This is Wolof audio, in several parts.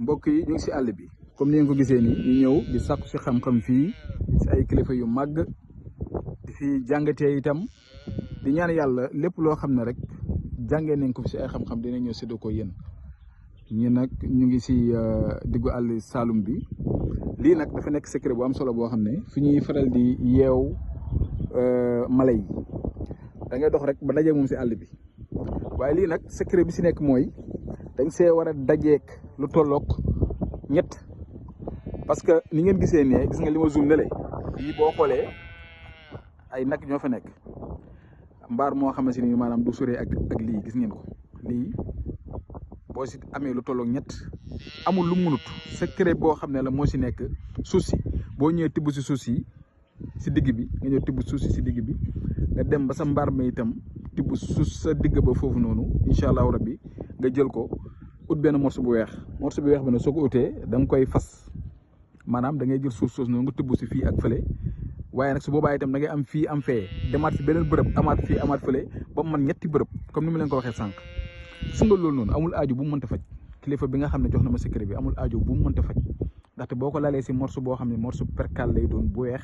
mbokk yi ñu ngi si àll bi comme ni ngeen ko gisee nii ñu ñëw di sàkku si xam-xam fii si ay kilifa yu màgg di fi jàngatee itam di ñaan yàlla lépp loo xam ne rek jàngee nañ ko fi si ay xam-xam dina ñëw séddoo ko yéen ñi nag ñu ngi si diggu àll Saalum bi lii nag dafa nekk secret bu am solo boo xam ne fi ñuy faral di yeew mala yi da ngay dox rek ba dajee moom si àll bi waaye lii nag secret bi si nekk mooy dañ see war a dajeek lu tollook ñett parce que ni ngeen gisee ne gis nga li ma zoom ne le lii boo xoolee ay nag ñoo fa nekk mbaar moo xamante ni maanaam du sore ak lii gis ngeen ko lii boo si amee lu tollook ñett amul lu munut secret boo xam ne la moo si nekk suuf si boo ñëwee tibb si suuf si si digg bi nga ñëw tibb suuf si si digg bi nga dem ba sa mbaar ma itam tibb suuf sa digg ba foofu noonu incha allahu rabbi nga jël ko ut benn morceau bu weex bi nag soo ko utee da nga koy fas maanaam da ngay jël suuf noonu nga tibb si fii ak fële waaye nag su boobaa itam da ngay am fii am fee demaat si beneen bërëb amaat fii amaat fële ba mu man ñetti bërëb comme ni ma leen ko waxee sànq su nga loolu noonu amul aaju bu mu mënta faj kilifa bi nga xam ne jox na ma secret bi amul aaju bu mu mënta faj ndaxte boo ko lalee si morceau boo xam ne morceau percal lay doon bu weex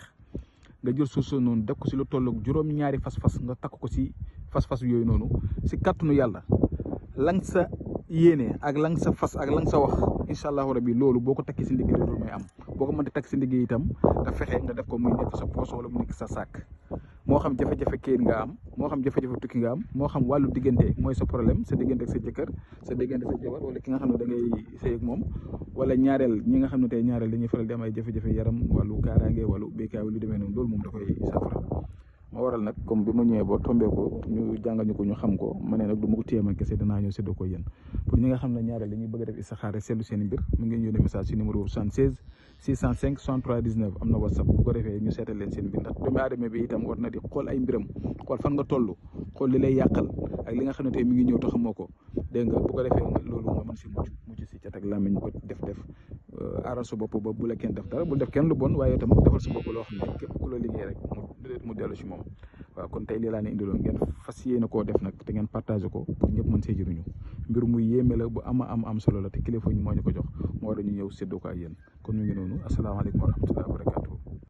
nga jël suuf soosu noonu def ko si lu tolloog juróom-ñaari fas-fas nga takk ko si fas-fas yooyu noonu si kàttanu yàlla lang sa yéene ak lang sa fas ak lang sa wax incha allahu rabi loolu boo ko takki si ndigg loolu may am boo ko mënta takk si ndigg itam nga fexe nga def ko muy nekk sa poche wala mu nekk sa sac moo xam jafe-jafe kayit nga am moo xam jafe-jafe tukki nga am moo xam wàllu diggante mooy sa problème sa diggante ak sa jëkkër sa diggante sa jabar wala ki nga xam ne da ngay sëy ak moom wala ñaareel ñi nga xam ne tey ñaareel dañuy faral di am ay jafe-jafe yaram wàllu kaaraange wàllu ubbeekaay lu demee noonu loolu moom da koy saafara moo waral nag comme bi ma ñëwee ba tombee ko ñu jàngal ñu ko ñu xam ko ma ne nag du ma ko téye man kese danaa ñëw séddoo ko yéen pour ñi nga xam ne ñaareel dañuy bëgg a def istixaara seetlu seen mbir mu ngeen yónnee message si numéro 76 605 63 19 am na whatsapp bu ko defee ñu seetal leen seen mbir ndax doomu aadama bi itam war na di xool ay mbiram xool fan nga toll xool li lay yàqal ak li nga xam ne tey mi ngi ñëw te xamoo ko dégg nga bu ko defee loolu nga mën si mucc si cat ak làmmiñ ko def aaral sa bopp ba bu la kenn def dara bul def kenn lu bon waaye itam defal sa bopp loo xam ne képp ku la liggéey rek mu dellu si moom waaw kon tey lii laa ne indiloon ngeen fas yéene koo def nag te ngeen partagé ko pour ñëpp mën see jëriñu mbir muy yéeme la bu am solo la te kilifa ñu moo ñu ko jox moo war a ñu ñëw séddoo ko ak yéen kon ñu ngi noonu asalaamaaleykum wa rahmatulah wa barakatuh